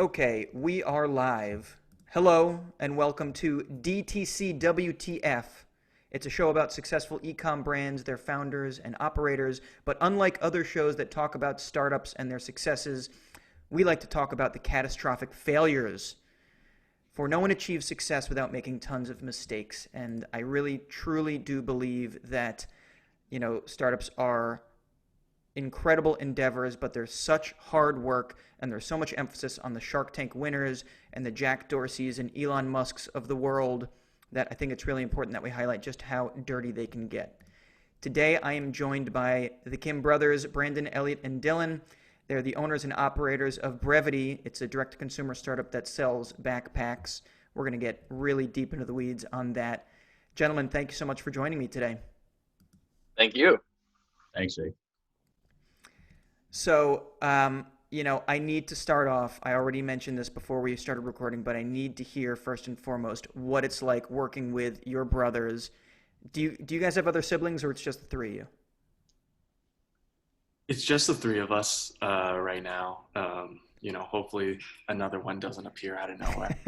Okay, we are live. Hello, and welcome to DTC WTF. It's a show about successful e-com brands, their founders and operators, but unlike other shows that talk about startups and their successes, we like to talk about the catastrophic failures. For no one achieves success without making tons of mistakes, and I really truly do believe that, startups are incredible endeavors, but there's such hard work and there's so much emphasis on the Shark Tank winners and the Jack Dorseys and Elon Musks of the world that I think it's really important that we highlight just how dirty they can get. Today, I am joined by the Kim brothers, Brandon, Elliot, and Dylan. They're the owners and operators of Brevitē. It's a direct-to-consumer startup that sells backpacks. We're going to get really deep into the weeds on that. Gentlemen, thank you so much for joining me today. Thank you. Thanks, Jake. So, I need to start off. I already mentioned this before we started recording, but I need to hear first and foremost what it's like working with your brothers. Do you guys have other siblings, or it's just the three of you? It's just the three of us right now. Hopefully another one doesn't appear out of nowhere.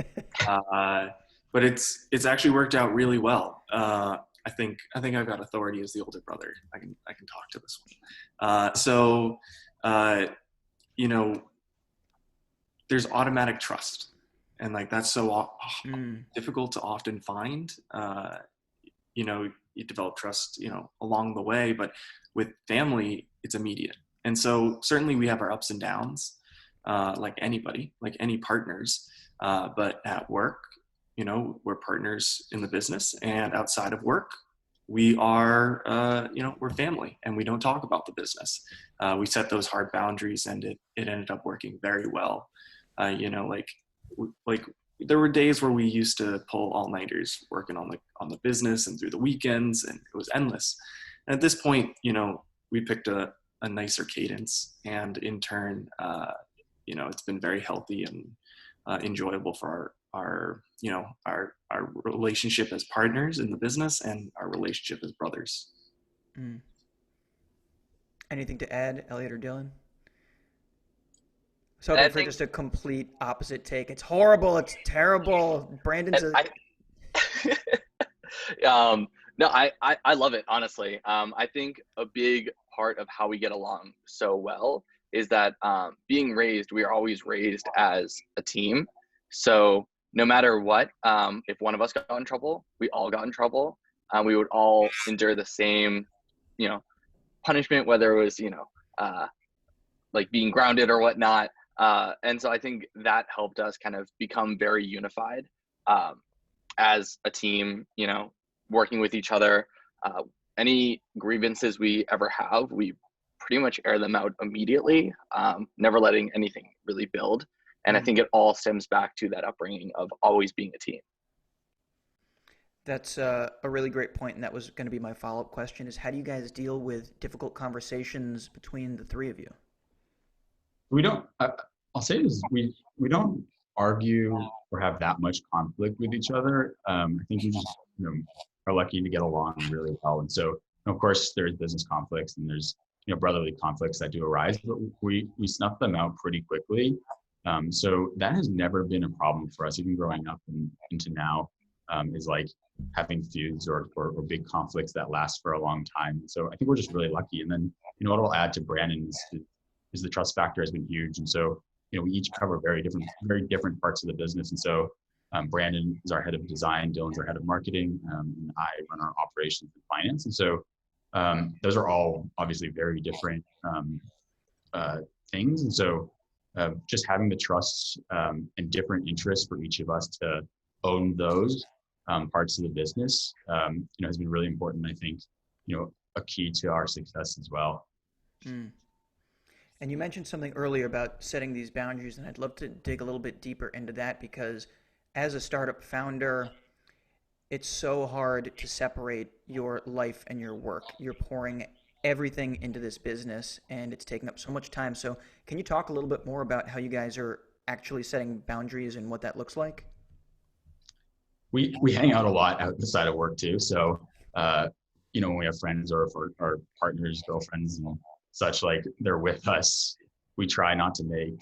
But it's actually worked out really well. I think I've got authority as the older brother. I can talk to this one. There's automatic trust, and that's so difficult to often find. You develop trust, along the way, but with family, it's immediate. And so certainly we have our ups and downs, like anybody, like any partners. But at work, we're partners in the business, and outside of work, we are, we're family, and we don't talk about the business. We set those hard boundaries, and it ended up working very well. There were days where we used to pull all-nighters working on the business and through the weekends, and it was endless. And at this point, we picked a nicer cadence, and in turn, it's been very healthy and enjoyable for our relationship as partners in the business and our relationship as brothers. Mm. Anything to add, Elliot or Dylan? So for just a complete opposite take. It's horrible. It's terrible. Brandon's No, I love it, honestly. I think a big part of how we get along so well is that we are always raised as a team. So no matter what, if one of us got in trouble, we all got in trouble. We would all endure the same, punishment, whether it was, like being grounded or whatnot. And so I think that helped us kind of become very unified as a team, working with each other. Any grievances we ever have, we pretty much air them out immediately, never letting anything really build. And I think it all stems back to that upbringing of always being a team. That's a really great point, and that was going to be my follow-up question, is how do you guys deal with difficult conversations between the three of you? We don't, I'll say this, we don't argue or have that much conflict with each other. I think we just are lucky to get along really well. And so, of course, there's business conflicts and there's brotherly conflicts that do arise, but we snuff them out pretty quickly. So that has never been a problem for us, even growing up and into now, is like having feuds or big conflicts that last for a long time. So I think we're just really lucky. And then, what I'll add to Brandon is the trust factor has been huge. And so, we each cover very different parts of the business. And so Brandon is our head of design, Dylan's our head of marketing, and I run our operations and finance. And so those are all obviously very different things. And so just having the trust and different interests for each of us to own those parts of the business, has been really important. I think, a key to our success as well. Mm. And you mentioned something earlier about setting these boundaries, and I'd love to dig a little bit deeper into that, because as a startup founder, it's so hard to separate your life and your work. You're pouring everything into this business, and it's taking up so much time. So can you talk a little bit more about how you guys are actually setting boundaries and what that looks like? We hang out a lot outside of work too. So, when we have friends or our partners, girlfriends and such, like they're with us, we try not to make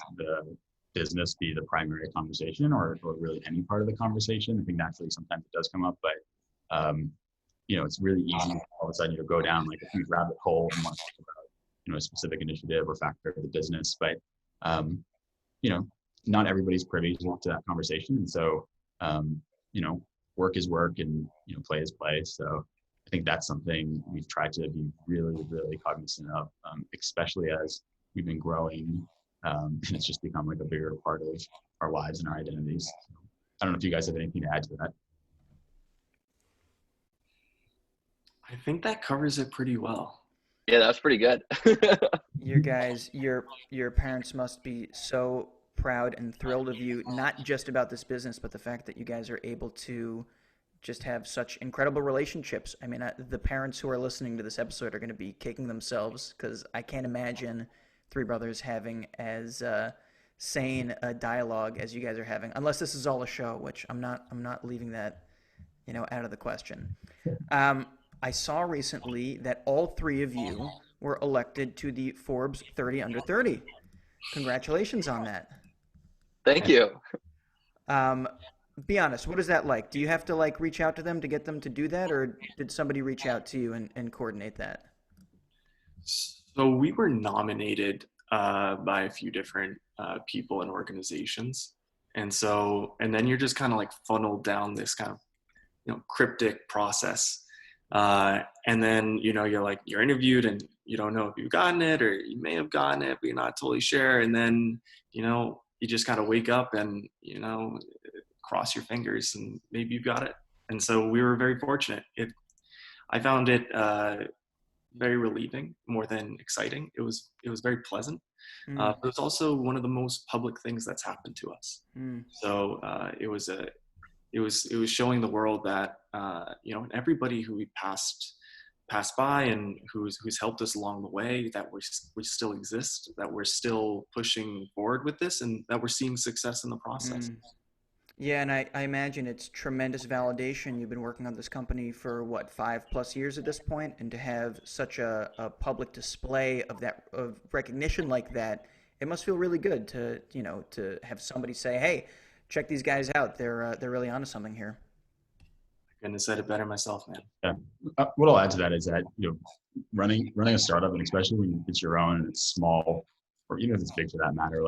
business be the primary conversation or really any part of the conversation. I think naturally sometimes it does come up, but it's really easy all of a sudden go down like a huge rabbit hole and want to talk about a specific initiative or factor of the business. But not everybody's privy to that conversation, and so work is work and play is play. So I think that's something we've tried to be really, really cognizant of, especially as we've been growing, and it's just become like a bigger part of our lives and our identities. So, I don't know if you guys have anything to add to that. I think that covers it pretty well. Yeah, that's pretty good. Your parents must be so proud and thrilled of you, not just about this business, but the fact that you guys are able to just have such incredible relationships. I mean, the parents who are listening to this episode are going to be kicking themselves because I can't imagine three brothers having as sane a dialogue as you guys are having, unless this is all a show, which I'm not leaving that out of the question. I saw recently that all three of you were elected to the Forbes 30 Under 30. Congratulations on that. Thank you. Be honest, what is that like? Do you have to reach out to them to get them to do that, or did somebody reach out to you and coordinate that? So we were nominated by a few different people and organizations. And then you're just kind of funneled down this kind of, cryptic process. And then, you're interviewed and you don't know if you've gotten it or you may have gotten it, but you're not totally sure. And then, you just kind of wake up and, cross your fingers and maybe you got it. And so we were very fortunate. I found it very relieving, more than exciting. It was very pleasant. But it was also one of the most public things that's happened to us. So it was showing the world that and everybody who we passed by and who's helped us along the way, that we still exist, that we're still pushing forward with this, and that we're seeing success in the process. Yeah, and I imagine it's tremendous validation. You've been working on this company for 5+ years at this point, and to have such a public display of recognition like that, it must feel really good to have somebody say, "Hey, check these guys out. They're really onto something here." I couldn't have said it better myself, man. Yeah. What I'll add to that is that running a startup, and especially when it's your own and it's small, or even if it's big for that matter,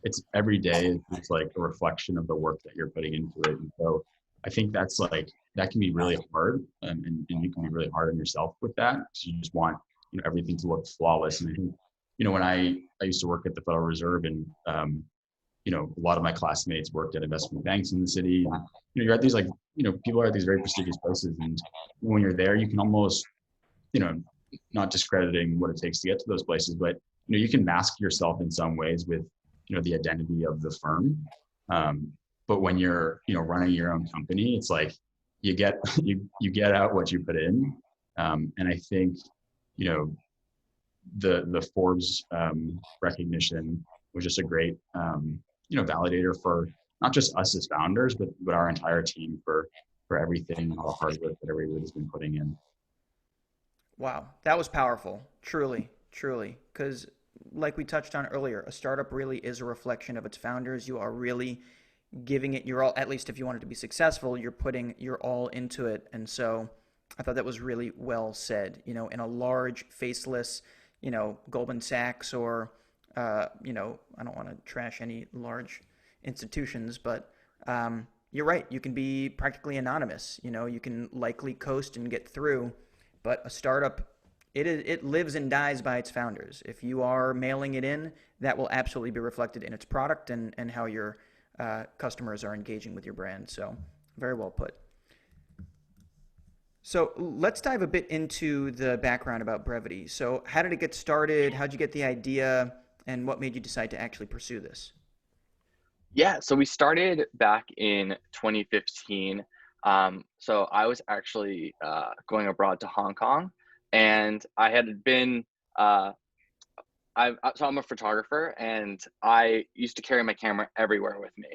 it's every day, it's like a reflection of the work that you're putting into it. And so I think that's that can be really hard, and you can be really hard on yourself with that, because you just want everything to look flawless. And I think when I used to work at the Federal Reserve, and a lot of my classmates worked at investment banks in the city, and you're at these people are at these very prestigious places, and when you're there, you can almost not discrediting what it takes to get to those places, but you can mask yourself in some ways with the identity of the firm. But when you're, running your own company, it's like you get out what you put in. And I think, the Forbes recognition was just a great, validator for not just us as founders, but our entire team for everything, all the hard work that everybody's been putting in. Wow, that was powerful. Truly, because like we touched on earlier, a startup really is a reflection of its founders. You are really giving it your all, at least if you want it to be successful, you're putting your all into it. And so I thought that was really well said. In a large, faceless, Goldman Sachs or, I don't want to trash any large institutions, but you're right. You can be practically anonymous. You can likely coast and get through, but a startup, it lives and dies by its founders. If you are mailing it in, that will absolutely be reflected in its product and how your customers are engaging with your brand. So very well put. So let's dive a bit into the background about Brevitē. So how did it get started? How'd you get the idea? And what made you decide to actually pursue this? Yeah, so we started back in 2015. So I was actually going abroad to Hong Kong. And I had been, so I'm a photographer, and I used to carry my camera everywhere with me.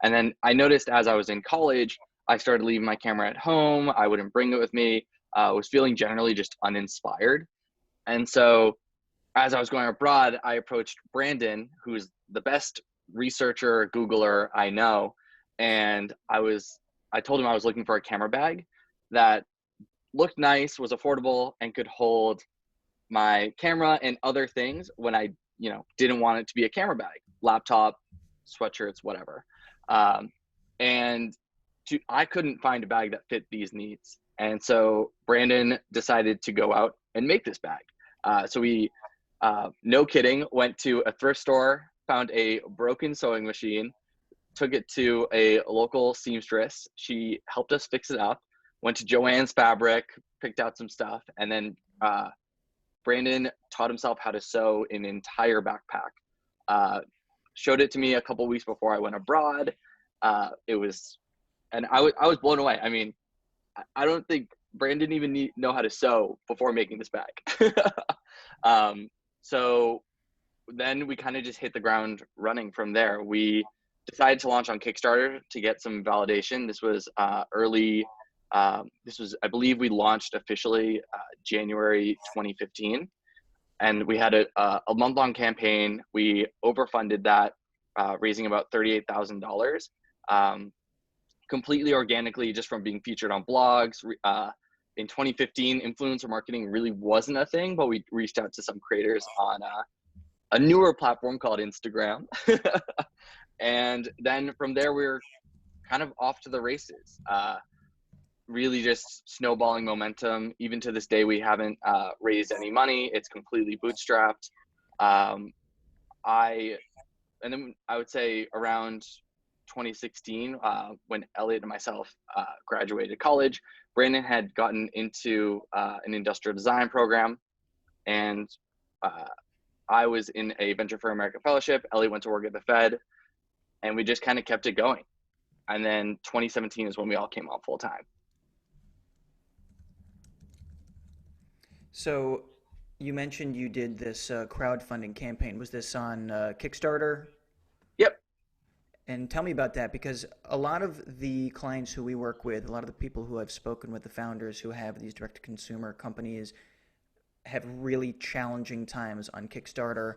And then I noticed as I was in college, I started leaving my camera at home. I wouldn't bring it with me. I was feeling generally just uninspired. And so as I was going abroad, I approached Brandon, who's the best researcher, Googler I know. And I told him I was looking for a camera bag that looked nice, was affordable, and could hold my camera and other things when I, didn't want it to be a camera bag, laptop, sweatshirts, whatever. I couldn't find a bag that fit these needs. And so Brandon decided to go out and make this bag. So we, no kidding, went to a thrift store, found a broken sewing machine, took it to a local seamstress. She helped us fix it up, went to Joann's Fabric, picked out some stuff, and then Brandon taught himself how to sew an entire backpack. Showed it to me a couple weeks before I went abroad. I was blown away. I mean, I don't think Brandon didn't even know how to sew before making this bag. So then we kind of just hit the ground running from there. We decided to launch on Kickstarter to get some validation. This was I believe we launched officially January 2015. And we had a month-long campaign. We overfunded that, raising about $38,000, completely organically, just from being featured on blogs. In 2015, influencer marketing really wasn't a thing, but we reached out to some creators on a newer platform called Instagram. And then from there, we were kind of off to the races. Really just snowballing momentum. Even to this day, we haven't raised any money. It's completely bootstrapped. And then I would say around 2016, when Elliot and myself graduated college, Brandon had gotten into an industrial design program, and I was in a Venture for America fellowship. Elliot went to work at the Fed, and we just kind of kept it going. And then 2017 is when we all came on full time. So you mentioned you did this crowdfunding campaign. Was this on Kickstarter? Yep. And tell me about that, because a lot of the clients who we work with, a lot of the people who I've spoken with, the founders who have these direct-to-consumer companies, have really challenging times on Kickstarter.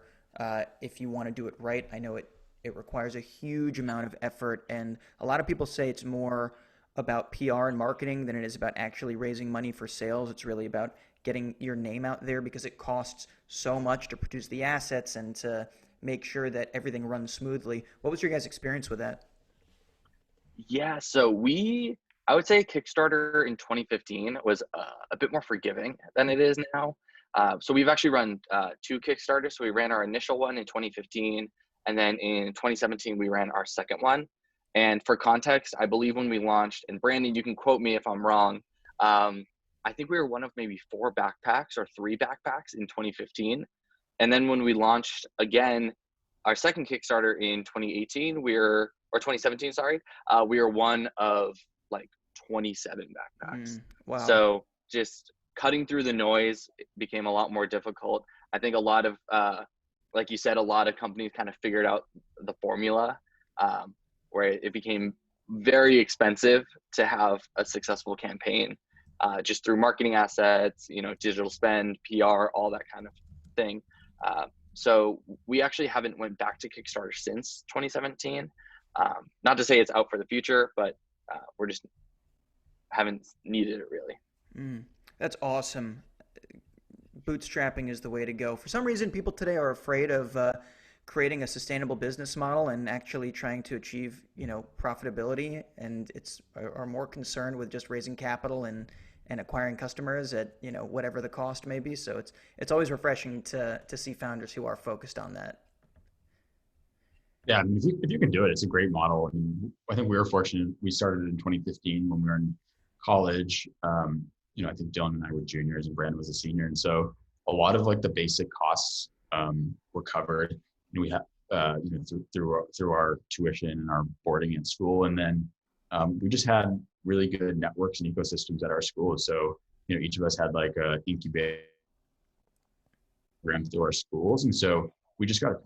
If you want to do it right, I know it requires a huge amount of effort, and a lot of people say it's more about PR and marketing than it is about actually raising money for sales. It's really about getting your name out there, because it costs so much to produce the assets and to make sure that everything runs smoothly. What was your guys' experience with that? Yeah, so I would say Kickstarter in 2015 was a bit more forgiving than it is now. So we've actually run 2 Kickstarters. So we ran our initial one in 2015, and then in 2017, we ran our second one. And for context, I believe when we launched, and Brandon, you can quote me if I'm wrong, I think we were one of maybe 4 backpacks or 3 backpacks in 2015. And then when we launched again, our second Kickstarter in 2018, or 2017, sorry, we were one of like 27 backpacks. Wow. So just cutting through the noise became a lot more difficult. I think a lot of, like you said, a lot of companies kind of figured out the formula, where it became very expensive to have a successful campaign, just through marketing assets, digital spend, PR, all that kind of thing. So we actually haven't went back to Kickstarter since 2017. Not to say it's out for the future, but we're just haven't needed it really. That's awesome. Bootstrapping is the way to go. For some reason, people today are afraid of creating a sustainable business model and actually trying to achieve, profitability, and are more concerned with just raising capital and acquiring customers at, whatever the cost may be. So it's always refreshing to see founders who are focused on that. Yeah, I mean, if you can do it, it's a great model. I mean, I think we were fortunate. We started in 2015 when we were in college. I think Dylan and I were juniors and Brandon was a senior. And so a lot of like the basic costs were covered. And we had, through our tuition and our boarding at school. And then we just had really good networks and ecosystems at our school. So, each of us had like a incubator program through our schools. And so we got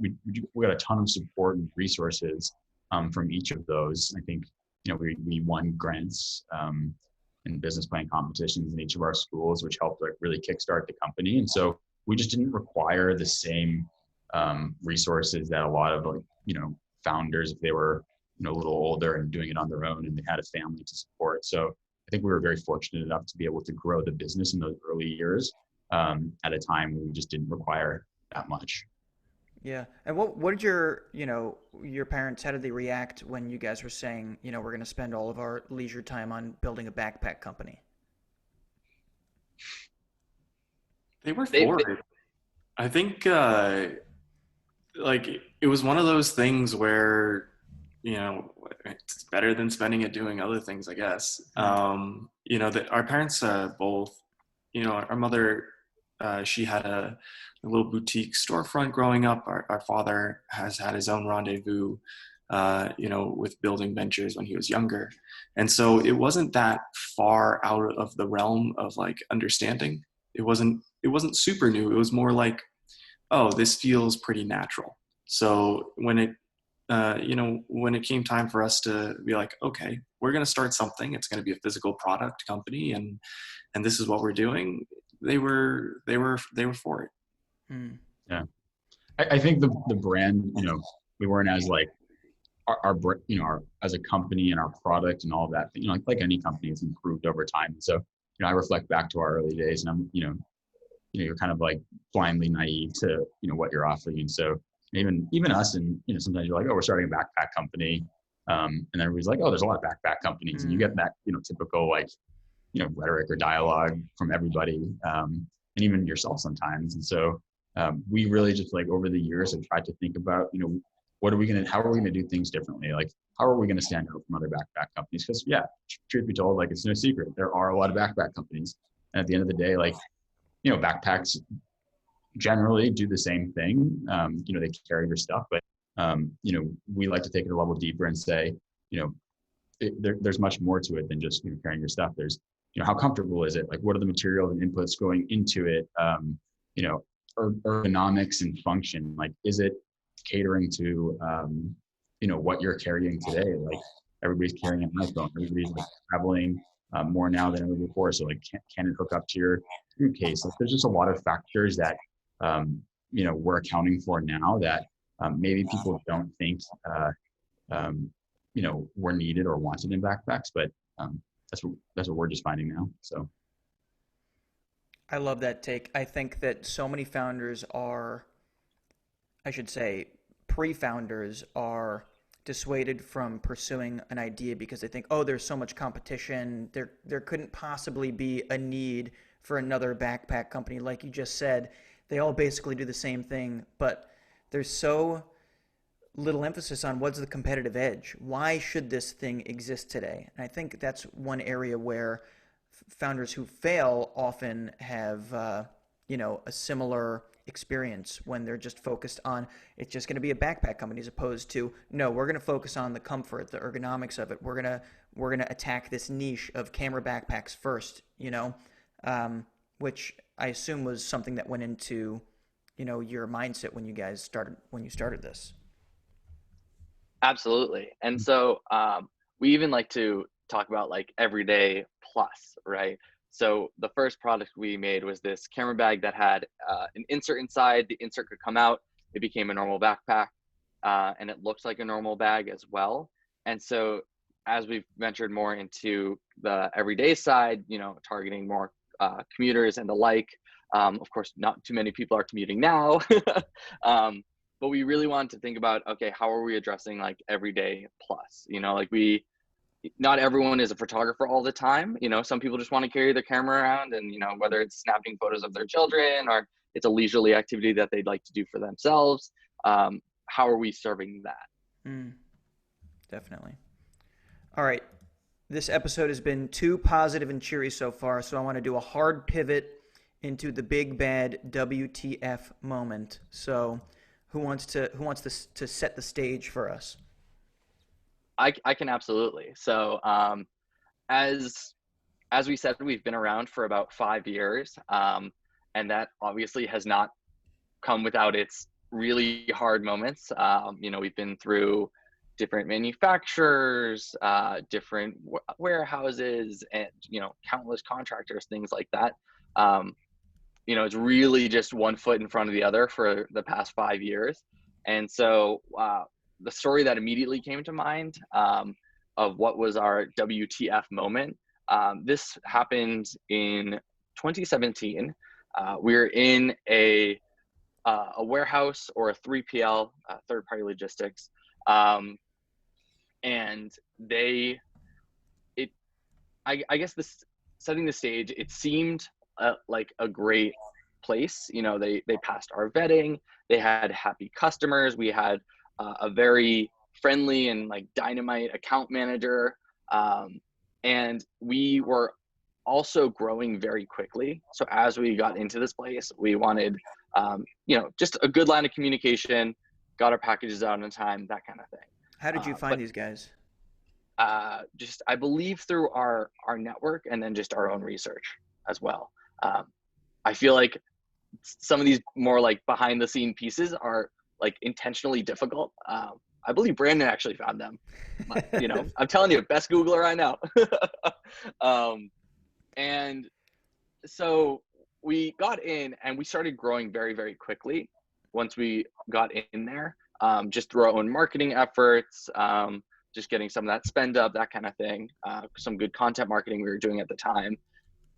a ton of support and resources from each of those. I think, we won grants in business plan competitions in each of our schools, which helped like really kickstart the company. And so we just didn't require the same resources that a lot of founders if they were, a little older and doing it on their own and they had a family to support. So I think we were very fortunate enough to be able to grow the business in those early years at a time when we just didn't require that much. Yeah. And what did your parents, how did they react when you guys were saying, we're going to spend all of our leisure time on building a backpack company? They were They, for it. I think like it was one of those things where, it's better than spending it doing other things, I guess. That our parents both, our mother, she had a little boutique storefront growing up. Our father has had his own rendezvous, with building ventures when he was younger. And so it wasn't that far out of the realm of like understanding. It wasn't super new. It was more like, oh, this feels pretty natural. So when it came time for us to be like, okay, we're going to start something. It's going to be a physical product company, and this is what we're doing. They were for it. Yeah, I think the brand, we weren't as like our as a company and our product and all of that, like any company, it's improved over time. And so, I reflect back to our early days, and I'm, you're kind of like blindly naive to, what you're offering. And so even us, and, sometimes you're like, oh, we're starting a backpack company. And then everybody's like, oh, there's a lot of backpack companies. And you get that, typical like, rhetoric or dialogue from everybody, and even yourself sometimes. And so we really just like over the years have tried to think about, how are we going to do things differently? Like, how are we going to stand out from other backpack companies? Because truth be told, like, it's no secret, there are a lot of backpack companies. And at the end of the day, like, backpacks generally do the same thing. They carry your stuff, but we like to take it a level deeper and say, there's much more to it than just carrying your stuff. There's, how comfortable is it? Like, what are the materials and inputs going into it? Ergonomics and function. Like, is it catering to what you're carrying today? Like, everybody's carrying an iPhone. Everybody's like traveling more now than ever before. So like, can it hook up to your suitcase? Like, there's just a lot of factors that we're accounting for now that maybe people don't think were needed or wanted in backpacks, but that's what we're just finding now. So I love that take. I think that so many founders are, I should say, pre-founders are dissuaded from pursuing an idea because they think, oh, there's so much competition. There couldn't possibly be a need for another backpack company. Like you just said, they all basically do the same thing, but there's so little emphasis on what's the competitive edge. Why should this thing exist today? And I think that's one area where founders who fail often have, a similar experience when they're just focused on it's just going to be a backpack company, as opposed to, no, we're going to focus on the comfort, the ergonomics of it. We're going to attack this niche of camera backpacks first, which I assume was something that went into, your mindset when you started this. Absolutely. And so we even like to talk about like everyday plus, right? So the first product we made was this camera bag that had an insert inside. The insert could come out. It became a normal backpack, and it looked like a normal bag as well. And so as we've ventured more into the everyday side, targeting more commuters and the like, of course, not too many people are commuting now, but we really wanted to think about, okay, how are we addressing like everyday plus? Not everyone is a photographer all the time. Some people just want to carry their camera around, and whether it's snapping photos of their children or it's a leisurely activity that they'd like to do for themselves, how are we serving that? Definitely. All right, this episode has been too positive and cheery so far, so I want to do a hard pivot into the big bad WTF moment. So who wants to set the stage for us? I can absolutely. So as we said, we've been around for about 5 years, and that obviously has not come without its really hard moments. We've been through different manufacturers, different warehouses, and countless contractors, things like that. It's really just one foot in front of the other for the past 5 years. And so the story that immediately came to mind of what was our WTF moment. This happened in 2017. We were in a warehouse, or a 3PL, third-party logistics, and I guess this, setting the stage, it seemed like a great place. You know, they passed our vetting. They had happy customers. We had a very friendly and like dynamite account manager, and we were also growing very quickly. So as we got into this place, we wanted, just a good line of communication, got our packages out on time, that kind of thing. How did you find these guys? Just, I believe, through our network, and then just our own research as well. I feel like some of these more like behind the scene pieces are like intentionally difficult. I believe Brandon actually found them. I'm telling you, best Googler I know. And so we got in and we started growing very, very quickly once we got in there, just through our own marketing efforts, just getting some of that spend up, that kind of thing, some good content marketing we were doing at the time.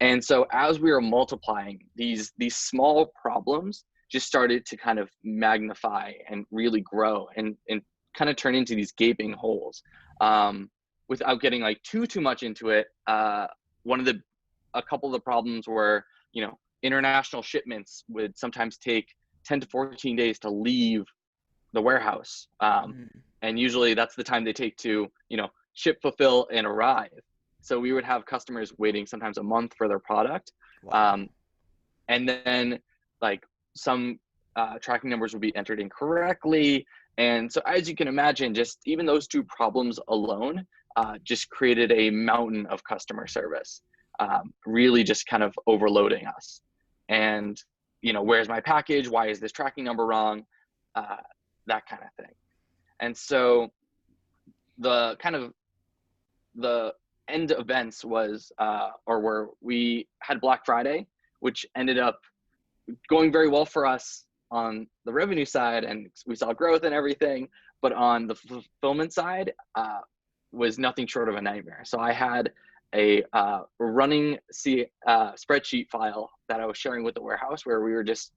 And so as we were multiplying, these small problems just started to kind of magnify and really grow and kind of turn into these gaping holes. Without getting like too much into it, a couple of the problems were, international shipments would sometimes take 10 to 14 days to leave the warehouse. And usually that's the time they take to, ship, fulfill, and arrive. So we would have customers waiting sometimes a month for their product. Wow. And then like some tracking numbers would be entered incorrectly. And so as you can imagine, just even those two problems alone just created a mountain of customer service, really just kind of overloading us. And, where's my package? Why is this tracking number wrong? That kind of thing. And so the end events was, where we had Black Friday, which ended up going very well for us on the revenue side, and we saw growth and everything, but on the fulfillment side, was nothing short of a nightmare. So I had a running spreadsheet file that I was sharing with the warehouse, where we were just,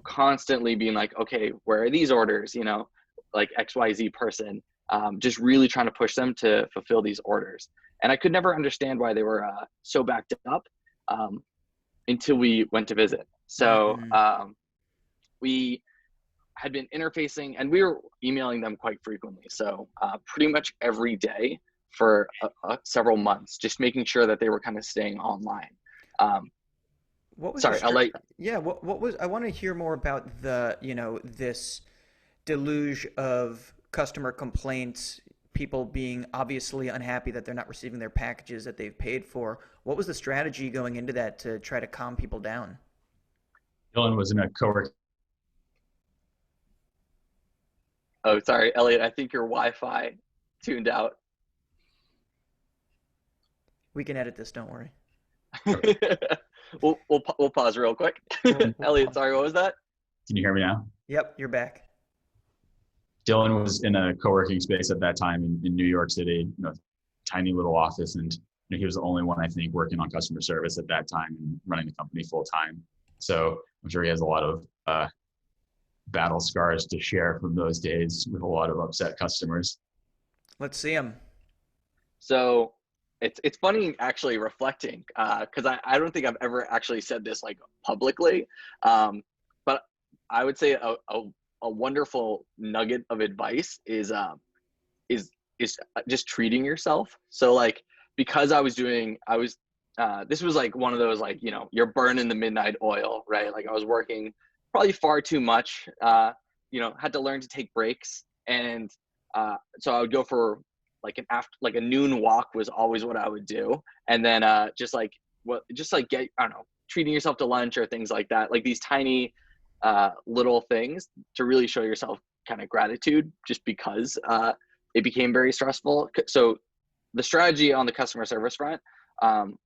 constantly being like, okay, where are these orders? Like XYZ person, just really trying to push them to fulfill these orders. And I could never understand why they were so backed up until we went to visit. So we had been interfacing, and we were emailing them quite frequently. So pretty much every day for several months, just making sure that they were kind of staying online. What was sorry, I'll let. Yeah, what was, I want to hear more about the, this deluge of customer complaints, people being obviously unhappy that they're not receiving their packages that they've paid for. What was the strategy going into that to try to calm people down? Dylan was in a coworking. Oh, sorry, Elliot, I think your Wi-Fi tuned out. We can edit this, don't worry. We'll pause real quick. Elliot, sorry, what was that? Can you hear me now? Yep, you're back. Dylan was in a co-working space at that time in New York City, tiny little office, and he was the only one, I think, working on customer service at that time and running the company full time. So I'm sure he has a lot of battle scars to share from those days with a lot of upset customers. Let's see him. So it's funny actually reflecting, because I don't think I've ever actually said this like publicly, but I would say a wonderful nugget of advice is just treating yourself. So like, because this was like one of those, like, you're burning the midnight oil, right? Like I was working probably far too much, had to learn to take breaks. And so I would go for like a noon walk was always what I would do. And then get, I don't know, treating yourself to lunch or things like that, like these tiny little things to really show yourself kind of gratitude, just because it became very stressful. So the strategy on the customer service front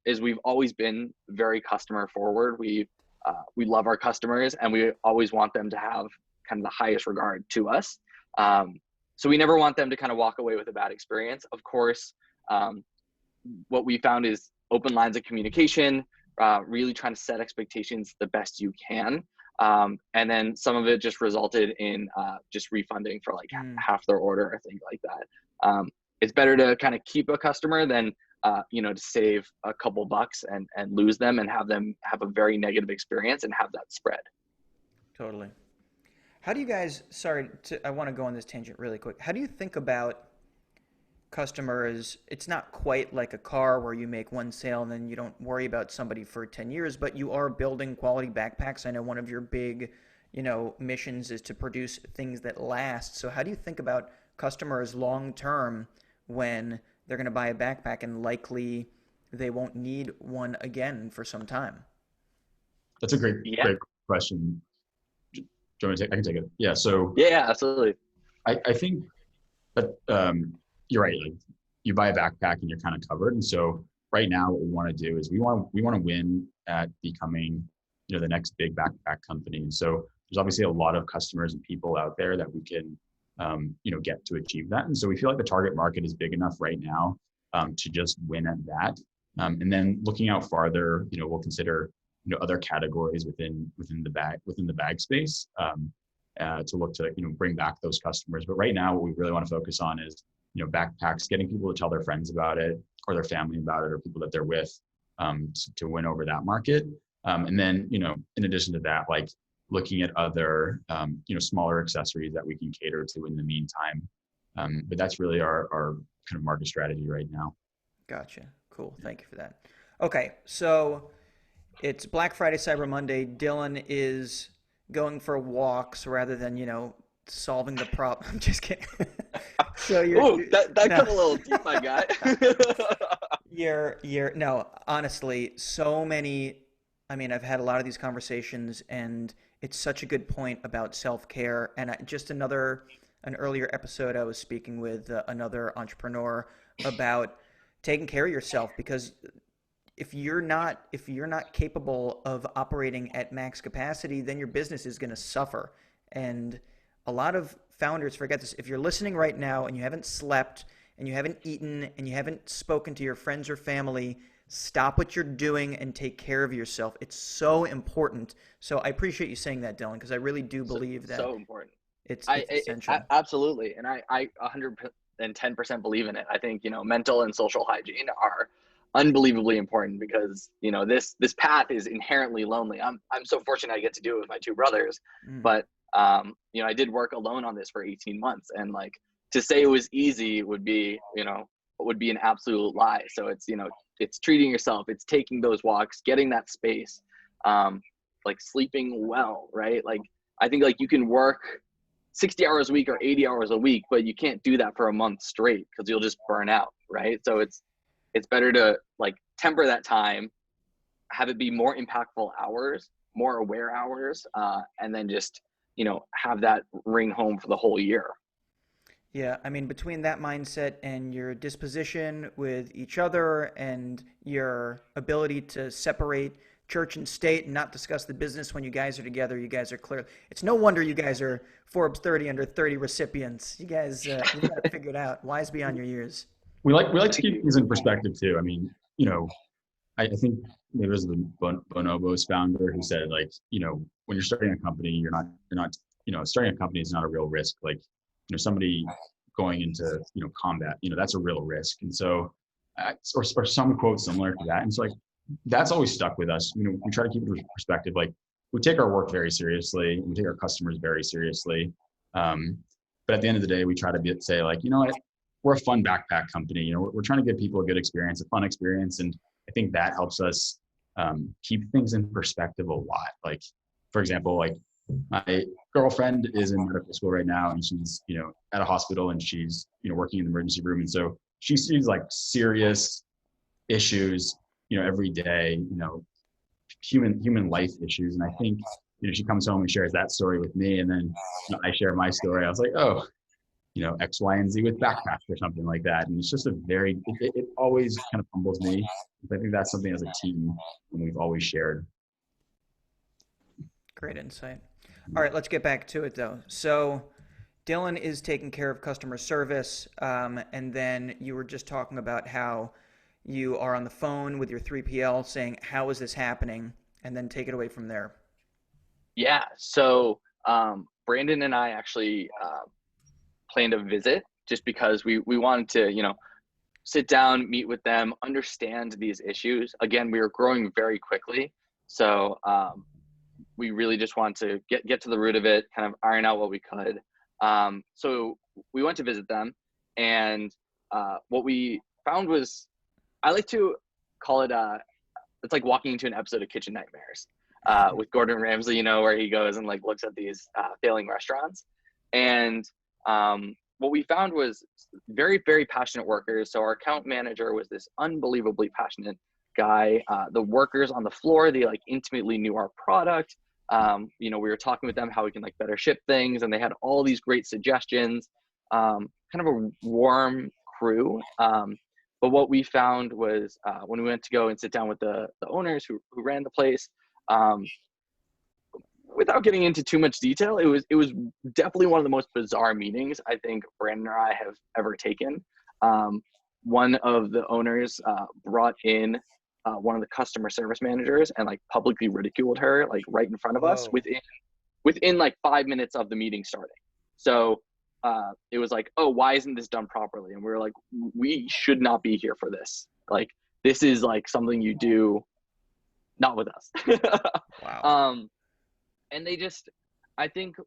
is we've always been very customer forward. We love our customers, and we always want them to have kind of the highest regard to us. So we never want them to kind of walk away with a bad experience. Of course, what we found is open lines of communication, really trying to set expectations the best you can. And then some of it just resulted in just refunding for like half their order or things like that. It's better to kind of keep a customer than, to save a couple bucks and lose them and have them have a very negative experience and have that spread. Totally. How do you guys, I want to go on this tangent really quick. How do you think about customers? It's not quite like a car where you make one sale and then you don't worry about somebody for 10 years, but you are building quality backpacks. I know one of your big, missions is to produce things that last. So how do you think about customers long term when they're going to buy a backpack and likely they won't need one again for some time? That's a great question. Do you want me to take? I can take it. Yeah. So yeah, absolutely. I think that you're right. Like you buy a backpack and you're kind of covered. And so right now, what we want to do is we want to win at becoming the next big backpack company. And so there's obviously a lot of customers and people out there that we can get to achieve that. And so we feel like the target market is big enough right now to just win at that. And then looking out farther, we'll consider other categories within the bag space to look to bring back those customers. But right now, what we really want to focus on is backpacks, getting people to tell their friends about it or their family about it or people that they're with to win over that market. And then in addition to that, like looking at other smaller accessories that we can cater to in the meantime. But that's really our kind of market strategy right now. Gotcha. Cool. Thank you for that. Okay, so it's Black Friday, Cyber Monday. Dylan is going for walks rather than, solving the problem. I'm just kidding. So that got a little deep, my guy. No, honestly, so many, I've had a lot of these conversations and it's such a good point about self-care. And an earlier episode, I was speaking with another entrepreneur about taking care of yourself, because if you're not capable of operating at max capacity, then your business is going to suffer. And a lot of founders forget this. If you're listening right now and you haven't slept and you haven't eaten and you haven't spoken to your friends or family, stop what you're doing and take care of yourself. It's so important. So I appreciate you saying that, Dylan, because I really do believe that. So important. It's essential. Absolutely. And I 110% believe in it. I think, mental and social hygiene are unbelievably important because this path is inherently lonely. I'm so fortunate I get to do it with my two brothers, but I did work alone on this for 18 months, and like to say it was easy would be an absolute lie. So it's treating yourself, it's taking those walks, getting that space, like sleeping well, right? Like I think like you can work 60 hours a week or 80 hours a week, but you can't do that for a month straight because you'll just burn out, right? So it's better to like temper that time, have it be more impactful hours, more aware hours, and then just, have that ring home for the whole year. Yeah, between that mindset and your disposition with each other and your ability to separate church and state and not discuss the business when you guys are together, you guys are clear. It's no wonder you guys are Forbes 30 under 30 recipients. You guys, you've got it figured out. Wise beyond your years. We like to keep things in perspective too. I think it was the Bonobos founder who said, like, when you're starting a company, you're not starting a company is not a real risk. Like, somebody going into, combat, that's a real risk. And so, or some quote similar to that. And so like, that's always stuck with us. We try to keep it in perspective. Like we take our work very seriously. We take our customers very seriously. But at the end of the day, we try to say like, what? We're a fun backpack company. We're trying to give people a good experience, a fun experience. And I think that helps us keep things in perspective a lot. Like, for example, like my girlfriend is in medical school right now and she's, at a hospital and she's, working in the emergency room. And so she sees like serious issues, every day, human life issues. And I think, she comes home and shares that story with me. And then I share my story. I was like, oh, X, Y, and Z with backpacks or something like that. And it's just it always kind of humbles me. I think that's something as a team and we've always shared. Great insight. All right, let's get back to it though. So Dylan is taking care of customer service, and then you were just talking about how you are on the phone with your 3PL saying, how is this happening? And then take it away from there. Yeah. So Brandon and I actually planned a visit just because we wanted to, sit down, meet with them, understand these issues. Again, we were growing very quickly. So we really just wanted to get to the root of it, kind of iron out what we could. So we went to visit them, and what we found was, I like to call it, it's like walking into an episode of Kitchen Nightmares with Gordon Ramsay, where he goes and like looks at these failing restaurants. And what we found was very, very passionate workers. So our account manager was this unbelievably passionate guy. The workers on the floor, they like intimately knew our product. We were talking with them how we can like better ship things, and they had all these great suggestions. Kind of a warm crew. But what we found was when we went to go and sit down with the owners who ran the place, without getting into too much detail, it was definitely one of the most bizarre meetings I think Brandon or I have ever taken. One of the owners brought in one of the customer service managers and like publicly ridiculed her like right in front of us within like 5 minutes of the meeting starting. So it was like, oh, why isn't this done properly? And we were like, we should not be here for this. Like, this is like something you do not with us. Wow. And I think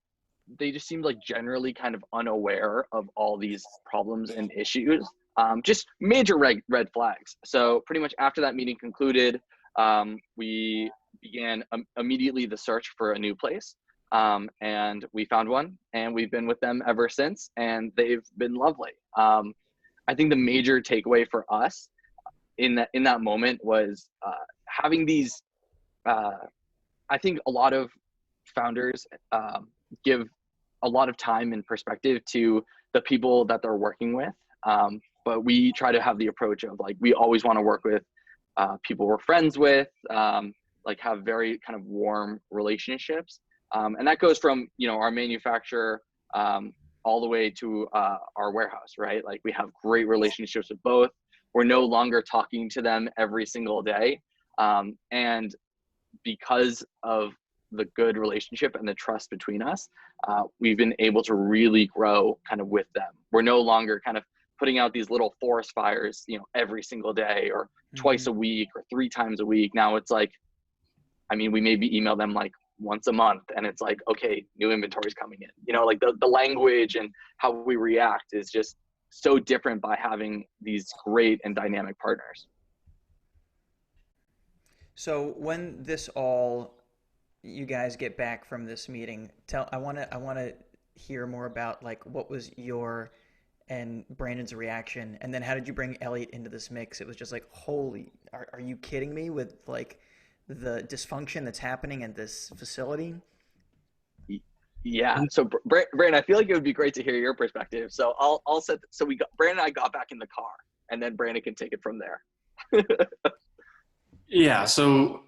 they just seemed like generally kind of unaware of all these problems and issues. Just major red flags. So pretty much after that meeting concluded, we began immediately the search for a new place. And we found one, and we've been with them ever since, and they've been lovely. I think the major takeaway for us in that moment was having these, I think a lot of founders give a lot of time and perspective to the people that they're working with. But we try to have the approach of like, we always want to work with people we're friends with, like have very kind of warm relationships. And that goes from, our manufacturer all the way to our warehouse, right? Like we have great relationships with both. We're no longer talking to them every single day. And because of the good relationship and the trust between us, we've been able to really grow kind of with them. We're no longer kind of putting out these little forest fires, every single day or twice a week or 3 times a week. Now it's like, we maybe email them like once a month, and it's like, okay, new inventory's coming in. Like the language and how we react is just so different by having these great and dynamic partners. So when you guys get back from this meeting, I want to hear more about like what was your and Brandon's reaction, and then how did you bring Elliot into this mix? It was just like, holy, are you kidding me with like the dysfunction that's happening at this facility? Yeah. So Brandon, I feel like it would be great to hear your perspective. So I'll set. So Brandon and I got back in the car, and then Brandon can take it from there. Yeah. So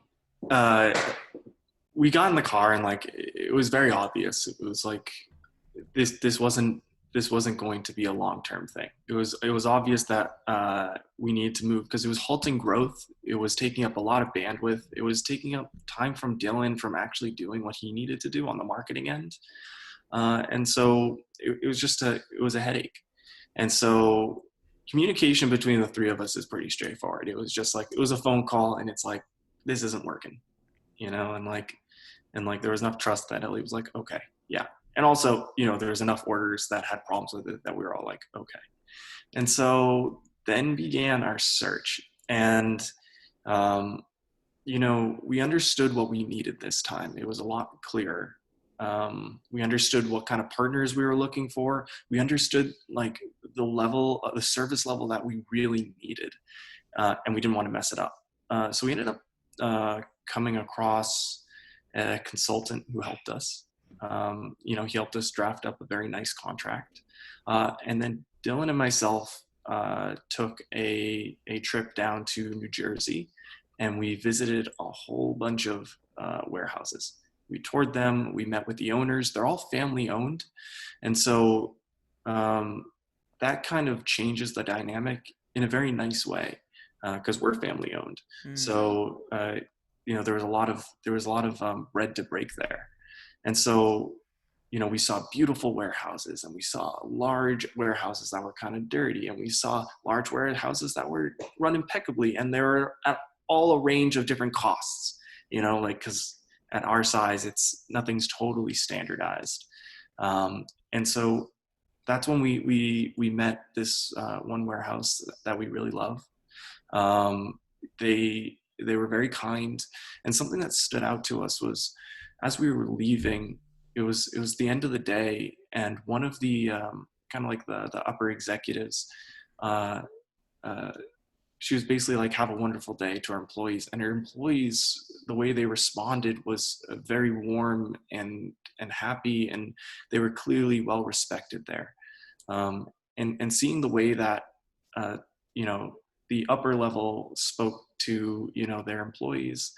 we got in the car, and like it was very obvious. It was like this wasn't going to be a long-term thing. It was obvious that we needed to move because it was halting growth. It was taking up a lot of bandwidth. It was taking up time from Dylan from actually doing what he needed to do on the marketing end. And so it was a headache. And so communication between the 3 of us is pretty straightforward. It was just like, it was a phone call, and it's like, this isn't working, and there was enough trust that Ellie was like, okay, yeah. And also, there was enough orders that had problems with it that we were all like, okay. And so then began our search. And, we understood what we needed this time. It was a lot clearer. We understood what kind of partners we were looking for. We understood like the service level that we really needed. And we didn't want to mess it up. So we ended up coming across a consultant who helped us. He helped us draft up a very nice contract. And then Dylan and myself took a trip down to New Jersey, and we visited a whole bunch of warehouses. we toured them, we met with the owners. They're all family owned. And so that kind of changes the dynamic in a very nice way, because we're family owned. So there was a lot of bread to break there. And so we saw beautiful warehouses, and we saw large warehouses that were kind of dirty, and we saw large warehouses that were run impeccably, and they were at all a range of different costs, because at our size, nothing's totally standardized. And so that's when we met this one warehouse that we really love. They were very kind, and something that stood out to us was, as we were leaving, it was the end of the day, and one of the kind of like the upper executives, she was basically like, "Have a wonderful day" to our employees, and her employees, the way they responded was very warm and happy, and they were clearly well respected there. And seeing the way that the upper level spoke to their employees,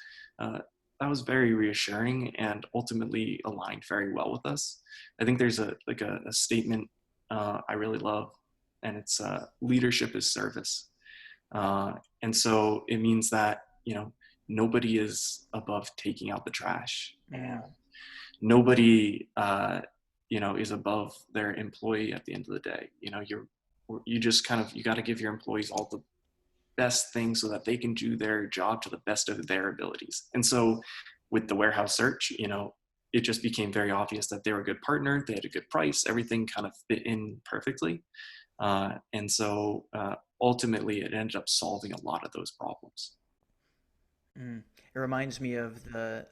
that was very reassuring and ultimately aligned very well with us. I think there's a statement I really love, and it's leadership is service. And so it means that nobody is above taking out the trash. Yeah. Nobody is above their employee at the end of the day. You just you got to give your employees all the best things so that they can do their job to the best of their abilities. And so with the warehouse search, it just became very obvious that they were a good partner. They had a good price. Everything kind of fit in perfectly. And so ultimately it ended up solving a lot of those problems. It reminds me of the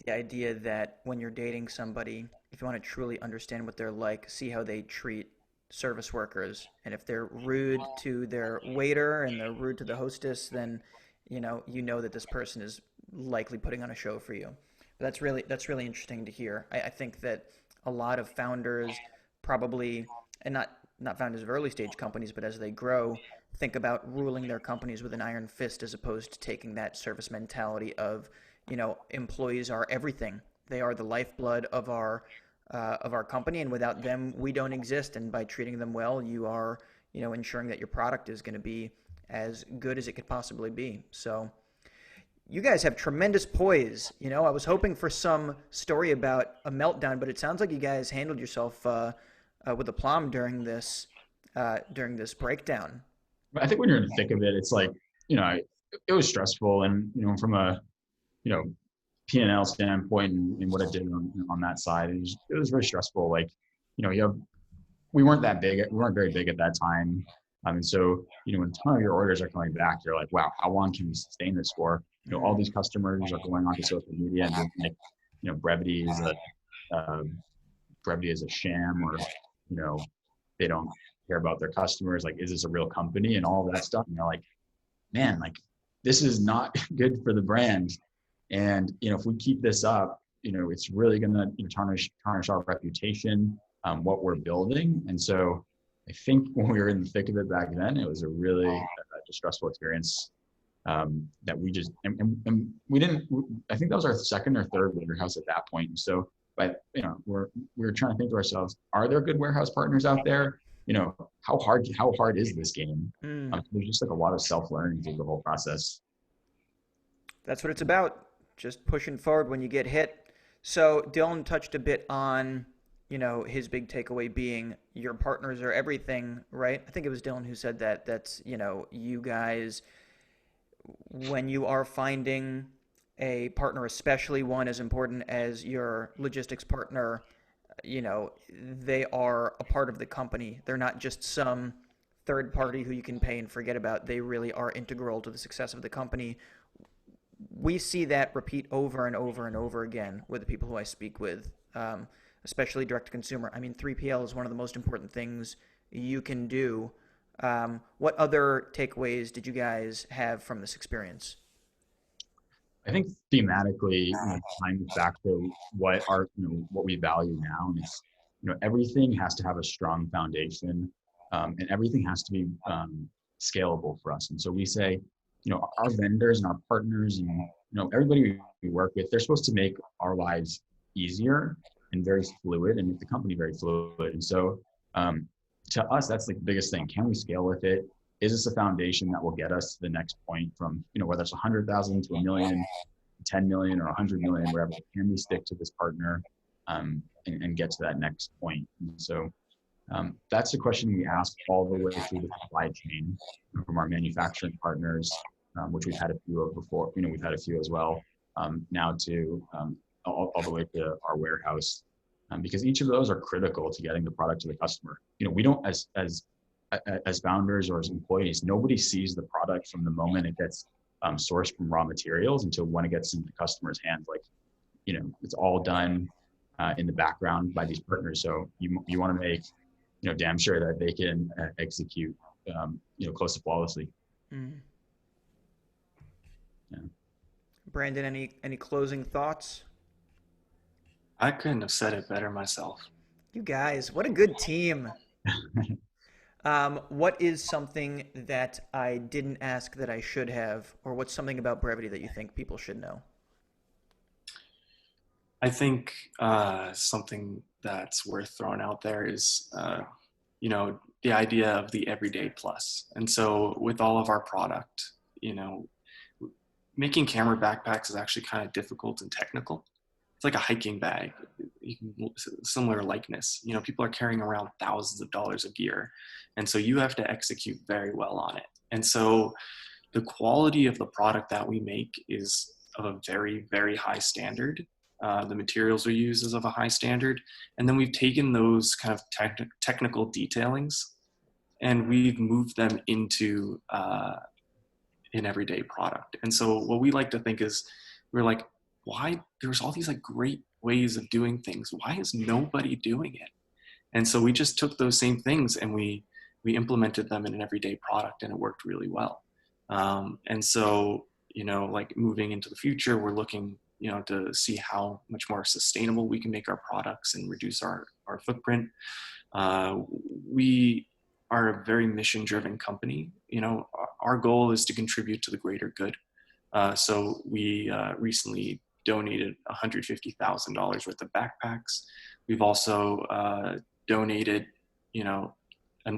idea that when you're dating somebody, if you want to truly understand what they're like, see how they treat service workers. And if they're rude to their waiter and they're rude to the hostess, then you know that this person is likely putting on a show for you. But that's really interesting to hear. I think that a lot of founders probably, and not founders of early stage companies, but as they grow, think about ruling their companies with an iron fist, as opposed to taking that service mentality of, employees are everything. They are the lifeblood of our company, and without them, we don't exist. And by treating them well, you are, ensuring that your product is going to be as good as it could possibly be. So you guys have tremendous poise. I was hoping for some story about a meltdown, but it sounds like you guys handled yourself with aplomb during this breakdown. I think when you're in the thick of it, it's like, it was stressful, and from a P&L standpoint and what it did on that side, it was very stressful. Like, we weren't that big. We weren't very big at that time. And so, when a ton of your orders are coming back, you're like, wow, how long can we sustain this for? All these customers are going onto social media and being like, Brevitē is a sham, or, they don't care about their customers. Like, is this a real company and all that stuff? And you're like, man, like, this is not good for the brand. And, if we keep this up, it's really going to tarnish our reputation, what we're building. And so I think when we were in the thick of it back then, it was a really stressful experience that we just, and we didn't, I think that was our second or third warehouse at that point. And so, but, we were trying to think to ourselves, are there good warehouse partners out there? How hard is this game? There's just like a lot of self-learning through the whole process. That's what it's about. Just pushing forward when you get hit. So Dylan touched a bit on, his big takeaway being your partners are everything, right? I think it was Dylan who said that. That's, you guys, when you are finding a partner, especially one as important as your logistics partner, they are a part of the company. They're not just some third party who you can pay and forget about. They really are integral to the success of the company. We see that repeat over and over and over again with the people who I speak with, especially direct to consumer. I mean, 3PL is one of the most important things you can do. What other takeaways did you guys have from this experience? I think thematically, tying this back to what we value now, and it's, everything has to have a strong foundation, and everything has to be scalable for us. And so we say, our vendors and our partners and everybody we work with, they're supposed to make our lives easier and very fluid, and make the company very fluid. And so to us, that's like the biggest thing. Can we scale with it? Is this a foundation that will get us to the next point from, whether it's 100,000 to a million, 10 million or 100 million, whatever? Can we stick to this partner and get to that next point? And so that's the question we ask all the way through the supply chain from our manufacturing partners, which we've had a few of before. We've had a few as well, now to all the way to our warehouse, because each of those are critical to getting the product to the customer. We don't, as founders or as employees, nobody sees the product from the moment it gets sourced from raw materials until when it gets into the customer's hands. It's all done in the background by these partners. So you want to make damn sure that they can execute close to flawlessly. Mm. Yeah. Brandon, any closing thoughts? I couldn't have said it better myself. You guys, what a good team. What is something that I didn't ask that I should have, or what's something about Brevity that you think people should know? I think something that's worth throwing out there is, the idea of the everyday plus. And so with all of our product, making camera backpacks is actually kind of difficult and technical. It's like a hiking bag, similar likeness. People are carrying around thousands of dollars of gear. And so you have to execute very well on it. And so the quality of the product that we make is of a very, very high standard. The materials we use is of a high standard. And then we've taken those kind of technical detailings and we've moved them into an everyday product. And so what we like to think is, we're like, why there's all these like great ways of doing things. Why is nobody doing it? And so we just took those same things and we implemented them in an everyday product, and it worked really well. And so, like moving into the future, we're looking, to see how much more sustainable we can make our products and reduce our footprint. We are a very mission-driven company. Our goal is to contribute to the greater good. So we recently donated $150,000 worth of backpacks. We've also donated,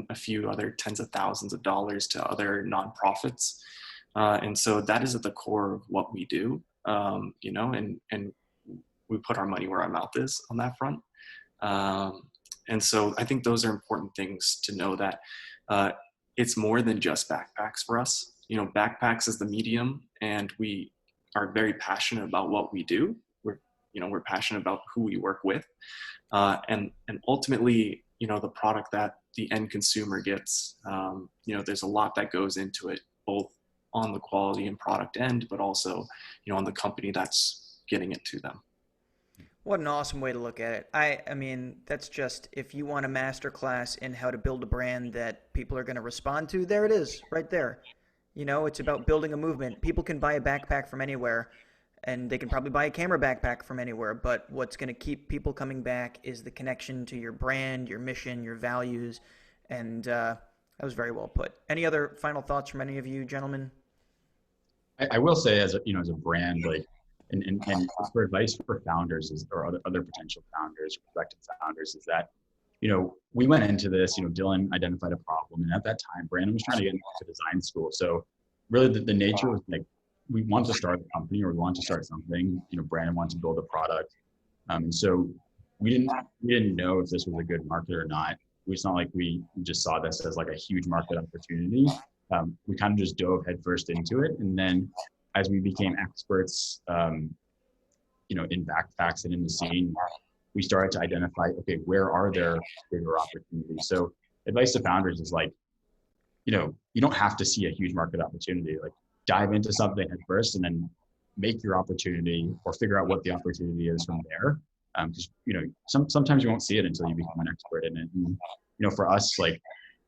a few other tens of thousands of dollars to other nonprofits. And so that is at the core of what we do, and we put our money where our mouth is on that front. And so I think those are important things to know, that it's more than just backpacks for us. Backpacks is the medium, and we are very passionate about what we do. We're passionate about who we work with, and ultimately, the product that the end consumer gets. There's a lot that goes into it, both on the quality and product end, but also, on the company that's getting it to them. What an awesome way to look at it. I mean, that's just, if you want a masterclass in how to build a brand that people are going to respond to, there it is, right there. It's about building a movement. People can buy a backpack from anywhere, and they can probably buy a camera backpack from anywhere, but what's going to keep people coming back is the connection to your brand, your mission, your values, and that was very well put. Any other final thoughts from any of you gentlemen? I will say, as a brand, like, and for advice for founders or other potential founders or prospective founders, is that, we went into this, Dylan identified a problem, and at that time, Brandon was trying to get into design school. So really the nature was like, we want to start a company, or we want to start something, Brandon wanted to build a product. And so we didn't know if this was a good market or not. It's not like we just saw this as like a huge market opportunity. We kind of just dove headfirst into it. And then as we became experts, in backpacks and in the scene, we started to identify, okay, where are there bigger opportunities? So advice to founders is like, you don't have to see a huge market opportunity. Like, dive into something at first and then make your opportunity, or figure out what the opportunity is from there. Because, sometimes you won't see it until you become an expert in it. And, for us, like,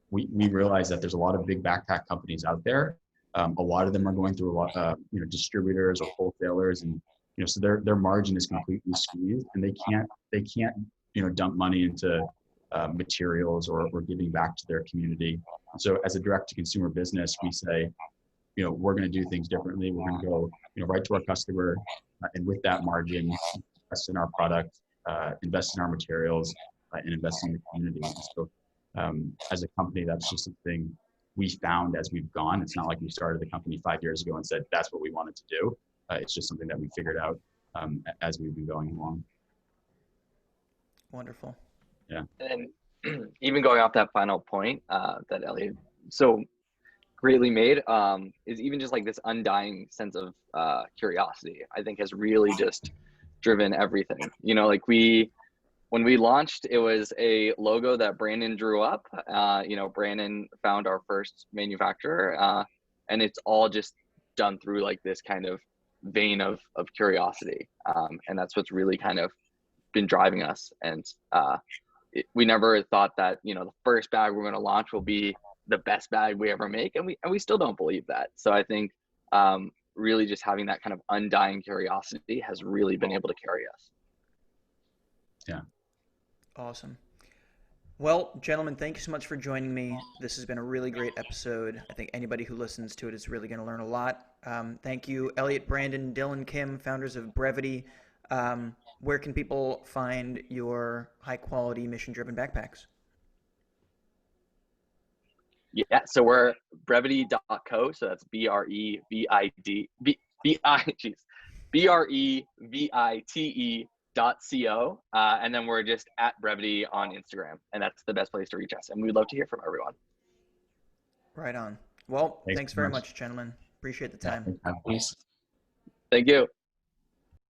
we realize that there's a lot of big backpack companies out there. A lot of them are going through a lot of, distributors or wholesalers, and, so their margin is completely squeezed, and they can't, dump money into materials or giving back to their community. So as a direct to consumer business, we say, we're going to do things differently. We're going to go, right to our customer, and with that margin, invest in our product, invest in our materials, and invest in the community. And so, as a company, that's just something we found as we've gone. It's not like we started the company 5 years ago and said that's what we wanted to do. It's just something that we figured out as we've been going along. Wonderful. Yeah. And even going off that final point that Elliot so greatly made, is even just like this undying sense of curiosity, I think has really just driven everything. Like when we launched, it was a logo that Brandon drew up. Brandon found our first manufacturer, and it's all just done through like this kind of vein of curiosity. And that's what's really kind of been driving us. And we never thought that, the first bag we're going to launch will be the best bag we ever make. And we still don't believe that. So I think really just having that kind of undying curiosity has really been able to carry us. Yeah. Awesome. Well, gentlemen, thank you so much for joining me. This has been a really great episode. I think anybody who listens to it is really going to learn a lot. Thank you, Elliot, Brandon, Dylan Kim, founders of Brevitē. Where can people find your high-quality, mission-driven backpacks? Yeah, so we're brevitē.co. So that's Brevitē.co. And then we're just at Brevitē on Instagram. And that's the best place to reach us. And we'd love to hear from everyone. Right on. Well, thanks very much, gentlemen. Appreciate the time. Yeah, Thank you.